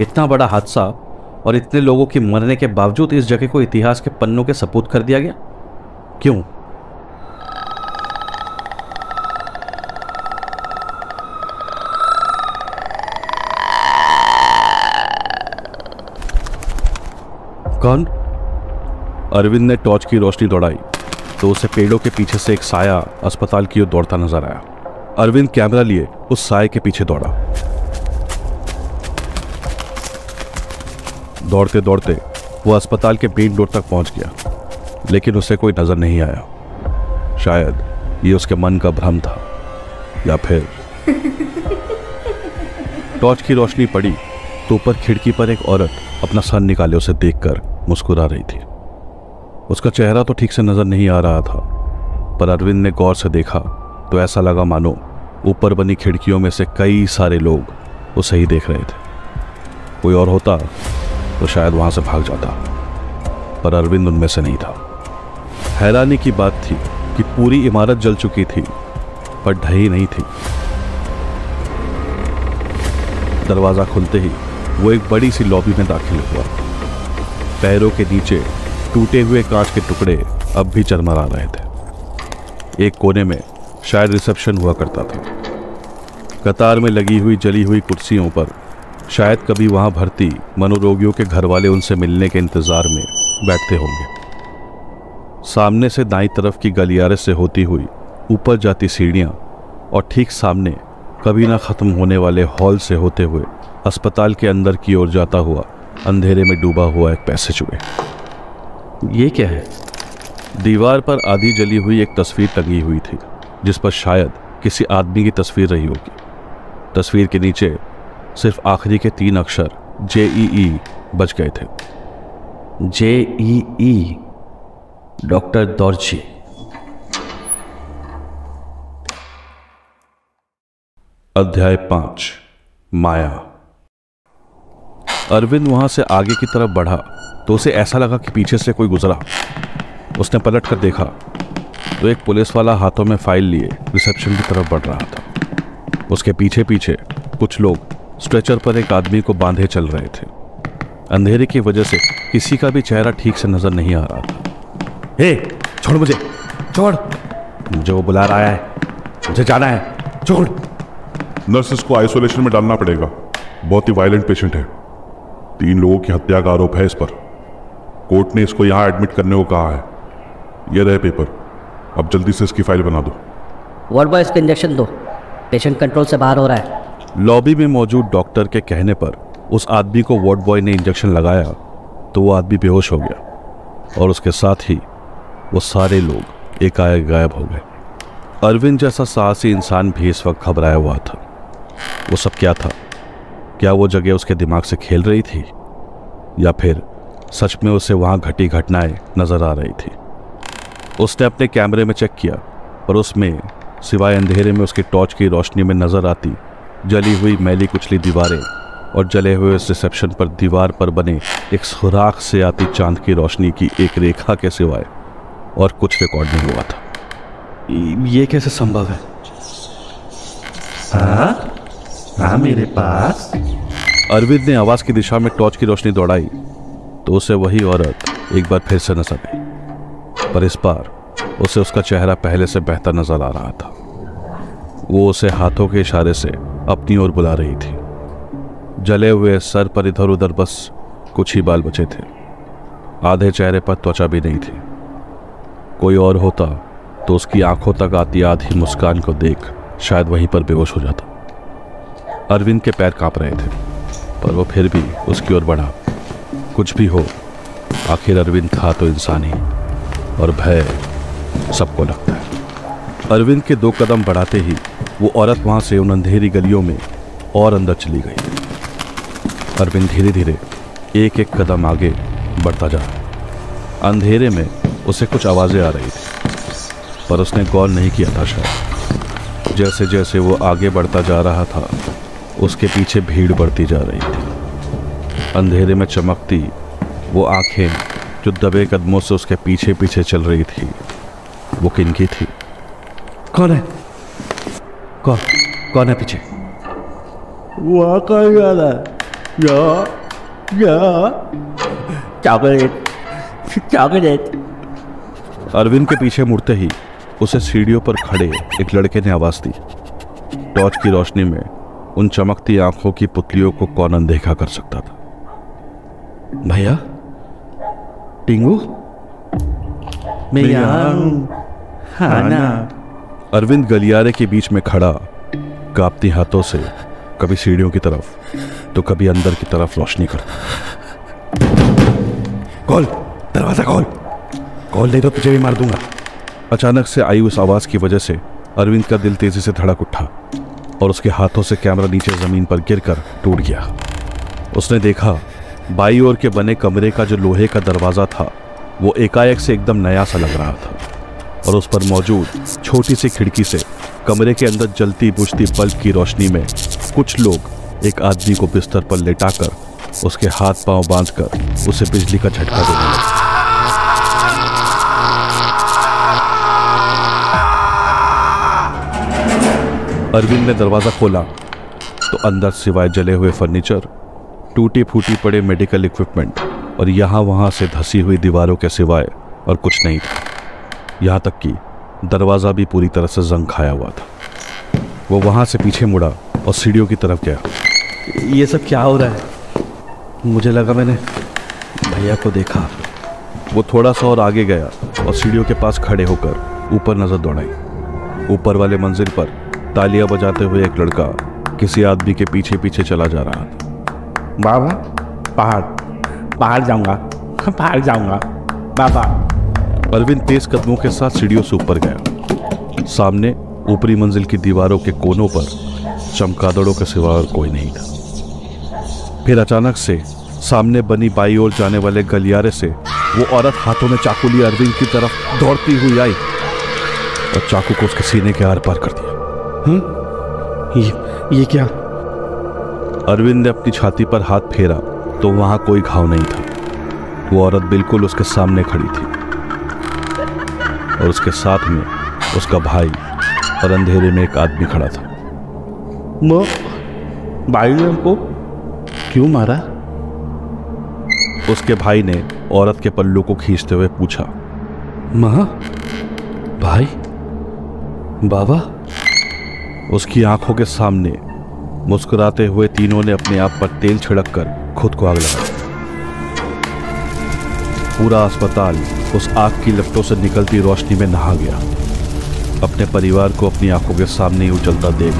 इतना बड़ा हादसा और इतने लोगों के मरने के बावजूद इस जगह को इतिहास के पन्नों के सपुर्द कर दिया गया, क्यों? कौन? अरविंद ने टॉर्च की रोशनी दौड़ाई तो उसे पेड़ों के पीछे से एक साया अस्पताल की ओर दौड़ता नजर आया। अरविंद कैमरा लिए उस साये के पीछे दौड़ा। दौड़ते दौड़ते वो अस्पताल के मेन डोर तक पहुंच गया, लेकिन उसे कोई नजर नहीं आया। शायद ये उसके मन का भ्रम था, या फिर टॉर्च की रोशनी पड़ी तो ऊपर खिड़की पर एक औरत अपना सर निकाले उसे देखकर मुस्कुरा रही थी। उसका चेहरा तो ठीक से नजर नहीं आ रहा था, पर अरविंद ने गौर से देखा तो ऐसा लगा मानो ऊपर बनी खिड़कियों में से कई सारे लोग उसे ही देख रहे थे। कोई और होता तो शायद वहां से भाग जाता, पर अरविंद उनमें से नहीं था। हैरानी की बात थी कि पूरी इमारत जल चुकी थी पर ढही नहीं थी। दरवाजा खुलते ही वो एक बड़ी सी लॉबी में दाखिल हुआ। पैरों के नीचे टूटे हुए कांच के टुकड़े अब भी चरमरा रहे थे। एक कोने में शायद रिसेप्शन हुआ करता था। कतार में लगी हुई जली हुई कुर्सियों पर शायद कभी वहां भर्ती मनोरोगियों के घर वाले उनसे मिलने के इंतजार में बैठते होंगे। सामने से दाईं तरफ की गलियारे से होती हुई ऊपर जाती सीढ़ियां और ठीक सामने कभी ना खत्म होने वाले हॉल से होते हुए अस्पताल के अंदर की ओर जाता हुआ अंधेरे में डूबा हुआ एक पैसेजवे। ये क्या है? दीवार पर आधी जली हुई एक तस्वीर टंगी हुई थी जिस पर शायद किसी आदमी की तस्वीर रही होगी। तस्वीर के नीचे सिर्फ आखिरी के 3 अक्षर JEE बच गए थे। JEE, डॉक्टर दौर्ची। अध्याय 5, माया। अरविंद वहां से आगे की तरफ बढ़ा तो उसे ऐसा लगा कि पीछे से कोई गुजरा। उसने पलट कर देखा तो एक पुलिस वाला हाथों में फाइल लिए रिसेप्शन की तरफ बढ़ रहा था। उसके पीछे पीछे कुछ लोग स्ट्रेचर पर एक आदमी को बांधे चल रहे थे। अंधेरे की वजह से किसी का भी चेहरा ठीक से नजर नहीं आ रहा था। हे, छोड़ मुझे, छोड़, मुझे वो बुला रहा है, मुझे जाना है, छोड़। नर्सेस को आइसोलेशन में डालना पड़ेगा, बहुत ही वायलेंट पेशेंट है। 3 लोगों की हत्या का आरोप है इस पर। कोर्ट ने इसको यहाँ एडमिट करने को कहा है। ये रहे पेपर, अब जल्दी से इसकी फाइल बना दो। वार्ड बॉय, इसको इंजेक्शन दो, पेशेंट कंट्रोल से बाहर हो रहा है। लॉबी में मौजूद डॉक्टर के कहने पर उस आदमी को वार्ड बॉय ने इंजेक्शन लगाया तो वो आदमी बेहोश हो गया और उसके साथ ही वो सारे लोग एकाएक गायब हो गए। अरविंद जैसा साहसी इंसान भी इस वक्त घबराया हुआ था। वो सब क्या था? क्या वो जगह उसके दिमाग से खेल रही थी या फिर सच में उसे वहां घटी घटनाएं नजर आ रही थी? उसने अपने कैमरे में चेक किया पर उसमें सिवाय अंधेरे में उसकी टॉर्च की रोशनी में नजर आती जली हुई मैली कुचली दीवारें और जले हुए इस रिसेप्शन पर दीवार पर बने एक सुराख से आती चांद की रोशनी की एक रेखा के सिवाय और कुछ रिकॉर्ड नहीं हुआ था। ये कैसे संभव है? हाँ मेरे पास। अरविंद ने आवाज की दिशा में टॉर्च की रोशनी दौड़ाई तो उसे वही औरत एक बार फिर से नजर आई, पर इस बार उसे उसका चेहरा पहले से बेहतर नजर आ रहा था। वो उसे हाथों के इशारे से अपनी ओर बुला रही थी। जले हुए सर पर इधर उधर बस कुछ ही बाल बचे थे। आधे चेहरे पर त्वचा भी नहीं थी। कोई और होता तो उसकी आंखों तक आती आधी मुस्कान को देख शायद वहीं पर बेहोश हो जाता। अरविंद के पैर कांप रहे थे पर वो फिर भी उसकी ओर बढ़ा। कुछ भी हो, आखिर अरविंद था तो इंसान ही, और भय सबको लगता है। अरविंद के 2 कदम बढ़ाते ही वो औरत वहां से उन अंधेरी गलियों में और अंदर चली गई। अरविंद धीरे धीरे एक एक कदम आगे बढ़ता जा रहा। अंधेरे में उसे कुछ आवाजें आ रही थी पर उसने गौर नहीं किया था। शायद जैसे जैसे वो आगे बढ़ता जा रहा था उसके पीछे भीड़ बढ़ती जा रही थी। अंधेरे में चमकती वो आंखें जो दबे कदमों से उसके पीछे पीछे चल रही थी, वो किनकी थी? कौन है? कौन है पीछे? वहाँ कौन जा रहा है? चॉकलेट। अरविंद के पीछे मुड़ते ही उसे सीढ़ियों पर खड़े एक लड़के ने आवाज दी। टॉर्च की रोशनी में उन चमकती आंखों की पुतलियों को कौन अनदेखा कर सकता था? भैया, टिंगू, मैं यहाँ हूँ, खाना। अरविंद गलियारे के बीच में खड़ा कांपती हाथों से कभी सीढ़ियों की तरफ तो कभी अंदर की तरफ रोशनी करता। खोल दरवाजा, खोल नहीं तो तुझे भी मार दूंगा। अचानक से आई उस आवाज की वजह से अरविंद का दिल तेजी से धड़क उठा और उसके हाथों से कैमरा नीचे जमीन पर गिरकर टूट गया। उसने देखा बाईं ओर के बने कमरे का जो लोहे का दरवाजा था वो एकाएक से एकदम नया सा लग रहा था और उस पर मौजूद छोटी सी खिड़की से कमरे के अंदर जलती बुझती बल्ब की रोशनी में कुछ लोग एक आदमी को बिस्तर पर लेटाकर उसके हाथ पांव बांधकर उसे बिजली का झटका देने लगे। अरविंद ने दरवाजा खोला तो अंदर सिवाय जले हुए फर्नीचर, टूटी फूटी पड़े मेडिकल इक्विपमेंट और यहाँ वहाँ से धसी हुई दीवारों के सिवाय और कुछ नहीं था। यहाँ तक कि दरवाज़ा भी पूरी तरह से जंग खाया हुआ था। वो वहाँ से पीछे मुड़ा और सीढ़ियों की तरफ गया। ये सब क्या हो रहा है? मुझे लगा मैंने भैया को देखा। वो थोड़ा सा और आगे गया और सीढ़ियों के पास खड़े होकर ऊपर नज़र दौड़ाई। ऊपर वाले मंजिल पर तालियां बजाते हुए एक लड़का किसी आदमी के पीछे पीछे चला जा रहा था। बाबा, बाहर जाऊंगा, बाहर जाऊंगा बाबा। अरविंद तेज कदमों के साथ सीढ़ियों से ऊपर गया। सामने ऊपरी मंजिल की दीवारों के कोनों पर चमगादड़ों के सिवा और कोई नहीं था। फिर अचानक से सामने बनी बाई ओर जाने वाले गलियारे से वो औरत हाथों में चाकू लिए अरविंद की तरफ दौड़ती हुई आई और चाकू को उसके सीने के आर पार कर दिया। ये क्या? अरविंद ने अपनी छाती पर हाथ फेरा तो वहां कोई घाव नहीं था। वो औरत बिल्कुल उसके सामने खड़ी थी और उसके साथ में उसका भाई और अंधेरे में एक आदमी खड़ा था। भाई ने हमको क्यों मारा? उसके भाई ने औरत के पल्लू को खींचते हुए पूछा। माँ, भाई, बाबा। उसकी आंखों के सामने मुस्कुराते हुए तीनों ने अपने आप पर तेल छिड़क कर खुद को आग लगाई। पूरा अस्पताल उस आग की लपटों से निकलती रोशनी में नहा गया। अपने परिवार को अपनी आंखों के सामने ही उजलता देख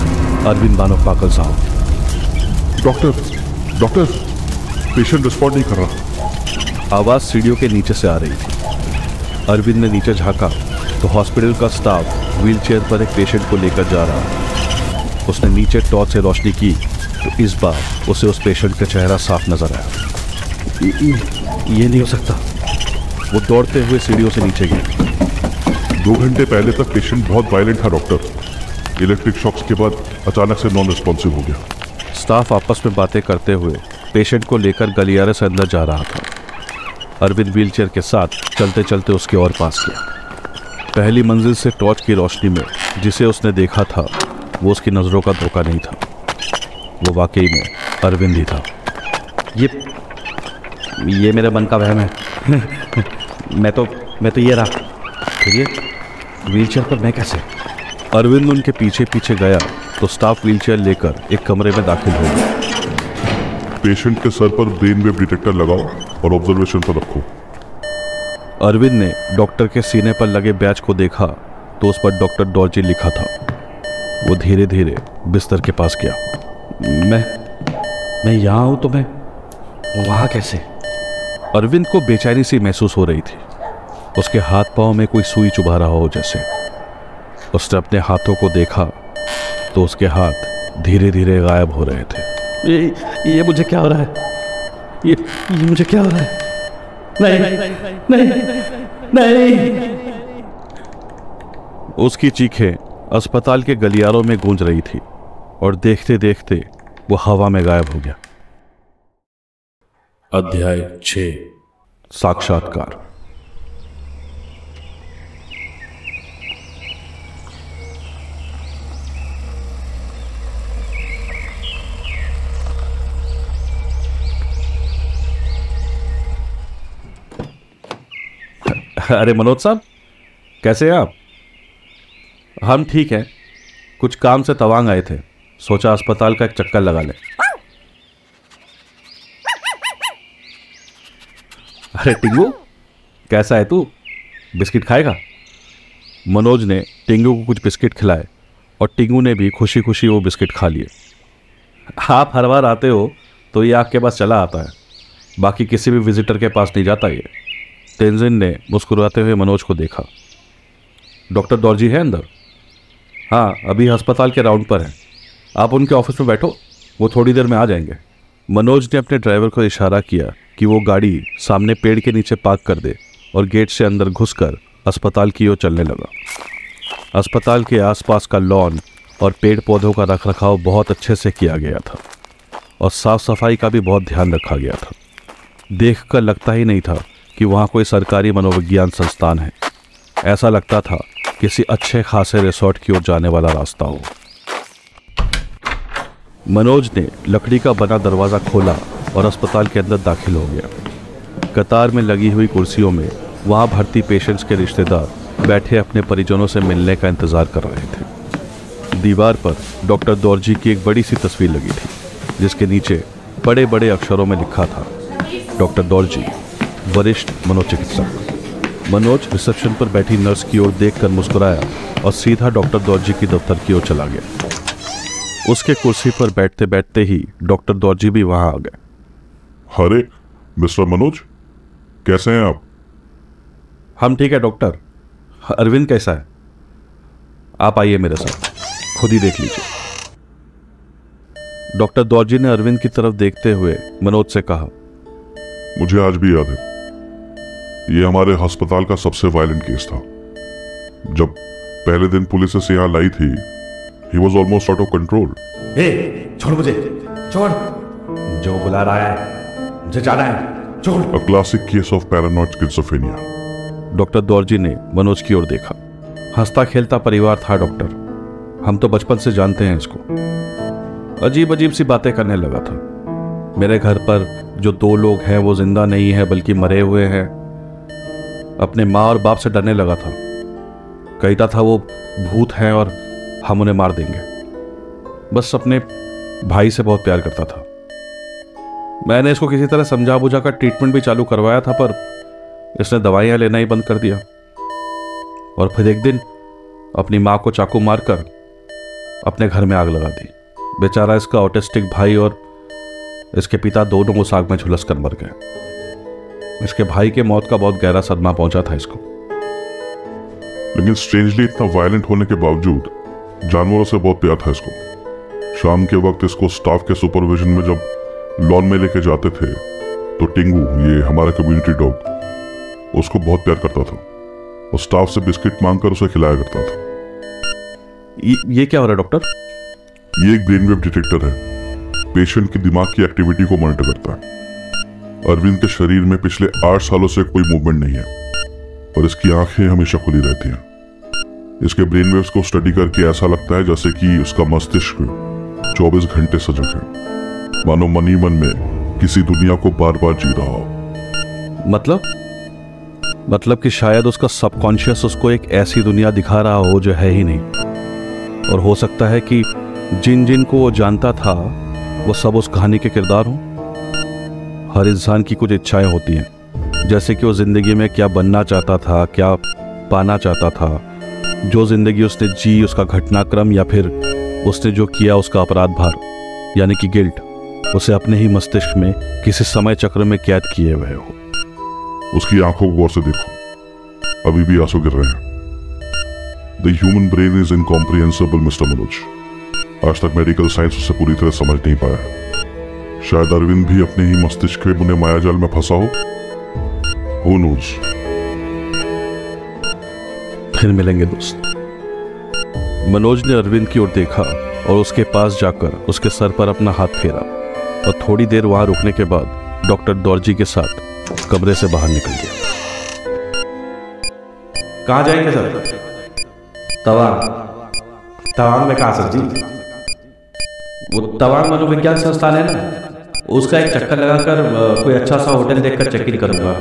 अरविंद मानो पागल सा हो गया। डॉक्टर, पेशेंट रिस्पॉन्ड नहीं कर रहा। आवाज सीढ़ियों के नीचे से आ रही थी। अरविंद ने नीचे झांका तो हॉस्पिटल का स्टाफ व्हीलचेयर पर एक पेशेंट को लेकर जा रहा। उसने नीचे टॉर्च से रोशनी की तो इस बार उसे उस पेशेंट का चेहरा साफ नजर आया। ये नहीं हो सकता। वो दौड़ते हुए सीढ़ियों से नीचे गया। 2 घंटे पहले तक पेशेंट बहुत वायलेंट था डॉक्टर। इलेक्ट्रिक शॉक्स के बाद अचानक से नॉन रिस्पॉन्सिव हो गया। स्टाफ आपस में बातें करते हुए पेशेंट को लेकर गलियारे से अंदर जा रहा था। अरविंद व्हीलचेयर के साथ चलते चलते उसके और पास गया। पहली मंजिल से टॉर्च की रोशनी में जिसे उसने देखा था वो उसकी नज़रों का धोखा नहीं था। वो वाकई में अरविंद ही था। ये मेरे मन का वहम है। मैं तो ये रहा। फिर ये व्हीलचेयर पर मैं कैसे? अरविंद उनके पीछे पीछे गया तो स्टाफ व्हीलचेयर लेकर एक कमरे में दाखिल हो गया। पेशेंट के सर पर ब्रेन वेव डिटेक्टर लगाओ और ऑब्जर्वेशन पर रखो। अरविंद ने डॉक्टर के सीने पर लगे बैच को देखा तो उस पर डॉक्टर डॉर्जी लिखा था। वो धीरे धीरे बिस्तर के पास गया। मैं यहाँ हूँ तो मैं वहाँ कैसे? अरविंद को बेचैनी सी महसूस हो रही थी। उसके हाथ पांव में कोई सुई चुभा रहा हो जैसे। उसने अपने हाथों को देखा तो उसके हाथ धीरे धीरे गायब हो रहे थे। ये मुझे क्या हो रहा है? ये मुझे क्या हो रहा है? नहीं। उसकी चीखें अस्पताल के गलियारों में गूंज रही थी और देखते देखते वो हवा में गायब हो गया। अध्याय 6 साक्षात्कार। अरे मनोज साहब, कैसे हैं आप? हम ठीक हैं। कुछ काम से तवांग आए थे, सोचा अस्पताल का एक चक्कर लगा लें। अरे टिंगू, कैसा है तू? बिस्किट खाएगा? मनोज ने टिंगू को कुछ बिस्किट खिलाए और टिंगू ने भी खुशी खुशी वो बिस्किट खा लिए। आप हर बार आते हो तो ये आपके पास चला आता है, बाकी किसी भी विजिटर के पास नहीं जाता ये। तेंजिन ने मुस्कुराते हुए मनोज को देखा। डॉक्टर डॉर्जी है अंदर? हाँ, अभी अस्पताल के राउंड पर हैं। आप उनके ऑफिस में बैठो, वो थोड़ी देर में आ जाएंगे। मनोज ने अपने ड्राइवर को इशारा किया कि वो गाड़ी सामने पेड़ के नीचे पार्क कर दे और गेट से अंदर घुसकर अस्पताल की ओर चलने लगा। अस्पताल के आसपास का लॉन और पेड़ पौधों का रखरखाव बहुत अच्छे से किया गया था और साफ सफाई का भी बहुत ध्यान रखा गया था। देखकर लगता ही नहीं था कि वहाँ कोई सरकारी मनोविज्ञान संस्थान है। ऐसा लगता था किसी अच्छे खासे रिसोर्ट की ओर जाने वाला रास्ता हो। मनोज ने लकड़ी का बना दरवाज़ा खोला और अस्पताल के अंदर दाखिल हो गया। कतार में लगी हुई कुर्सियों में वहाँ भर्ती पेशेंट्स के रिश्तेदार बैठे अपने परिजनों से मिलने का इंतज़ार कर रहे थे। दीवार पर डॉक्टर दौरजी की एक बड़ी सी तस्वीर लगी थी, जिसके नीचे बड़े बड़े अक्षरों में लिखा था, डॉक्टर दौरजी, वरिष्ठ मनोचिकित्सक। मनोज रिसेप्शन पर बैठी नर्स की ओर देखकर मुस्कुराया और सीधा डॉक्टर दौरजी की दफ्तर की ओर चला गया। उसके कुर्सी पर बैठते बैठते ही डॉक्टर दौरजी भी वहां आ गए। अरे मिस्टर मनोज, कैसे हैं आप? हम ठीक है डॉक्टर। अरविंद कैसा है? आप आइए मेरे साथ, खुद ही देख लीजिए। डॉक्टर दौरजी ने अरविंद की तरफ देखते हुए मनोज से कहा, मुझे आज भी याद है, ये हमारे अस्पताल का सबसे वायलेंट केस था। जब पहले दिन पुलिस इसे यहाँ लाई थी, he was almost out of control. छोड़ मुझे, छोड़। जो बुला रहा है, मुझे जाना है, छोड़। A classic case of paranoid schizophrenia. Doctor Dorji ने मनोज की ओर देखा। हंसता खेलता परिवार था डॉक्टर, हम तो बचपन से जानते हैं इसको। अजीब अजीब सी बातें करने लगा था। मेरे घर पर जो 2 लोग हैं वो जिंदा नहीं है बल्कि मरे हुए हैं। अपने माँ और बाप से डरने लगा था। कहता था वो भूत हैं और हम उन्हें मार देंगे। बस अपने भाई से बहुत प्यार करता था। मैंने इसको किसी तरह समझा बुझा कर ट्रीटमेंट भी चालू करवाया था, पर इसने दवाइयाँ लेना ही बंद कर दिया। और फिर एक दिन अपनी माँ को चाकू मारकर अपने घर में आग लगा दी। बेचारा इसका ऑटिस्टिक भाई और इसके पिता दोनों उस आग में झुलस कर मर गए। इसके भाई के मौत का बहुत गहरा सदमा पहुंचा था इसको। लेकिन स्ट्रेंजली इतना वायलेंट होने के बावजूद जानवरों से बहुत प्यार था इसको। शाम के वक्त इसको स्टाफ के सुपरविजन में जब लॉन में लेके जाते थे तो टिंगू, ये हमारा कम्युनिटी डॉग, उसको बहुत प्यार करता था और स्टाफ से बिस्किट मांगकर उसे खिलाया करता था। ये क्या हो रहा है डॉक्टर? ये एक ब्रेनवेव डिटेक्टर है, पेशेंट की दिमाग की एक्टिविटी को मॉनिटर करता है। अरविंद के शरीर में पिछले 8 सालों से कोई मूवमेंट नहीं है और इसकी आंखें हमेशा खुली रहती हैं। इसके ब्रेनवेव्स को स्टडी करके ऐसा लगता है जैसे कि उसका मस्तिष्क 24 घंटे सजग है, मानो मन ही मन में किसी दुनिया को बार बार जी रहा हो। मतलब कि शायद उसका सबकॉन्शियस उसको एक ऐसी दुनिया दिखा रहा हो जो है ही नहीं। और हो सकता है कि जिन जिन को वो जानता था वो सब उस कहानी के किरदार हों। हर इंसान की कुछ इच्छाएं होती हैं, जैसे कि वो जिंदगी में क्या बनना चाहता था, क्या पाना चाहता था। जो जिंदगी उसने जी उसका घटनाक्रम या फिर उसने जो किया उसका अपराध भार यानी कि गिल्ट उसे अपने ही मस्तिष्क में किसी समय चक्र में कैद किए हुए हो। उसकी आंखों को गौर से देखो, अभी भी आंसू गिर रहे हैं। The human brain is incomprehensible mister Manoj. आज तक मेडिकल साइंस उसे पूरी तरह समझ नहीं पाया। शायद अरविंद भी अपने ही मस्तिष्क के बुने मायाजाल में फंसा हो। Who knows? फिर मिलेंगे दोस्त। मनोज ने अरविंद की ओर देखा और उसके पास जाकर उसके सर पर अपना हाथ फेरा और थोड़ी देर वहां रुकने के बाद डॉक्टर दौरजी के साथ कमरे से बाहर निकल गया। कहाँ जाएंगे सर? तवांग में कहाँ सर जी? वो तवांग मनोविज्ञान संस्थान है ना, उसका एक चक्कर लगाकर कोई अच्छा सा होटल देखकर चेक इन करूंगा।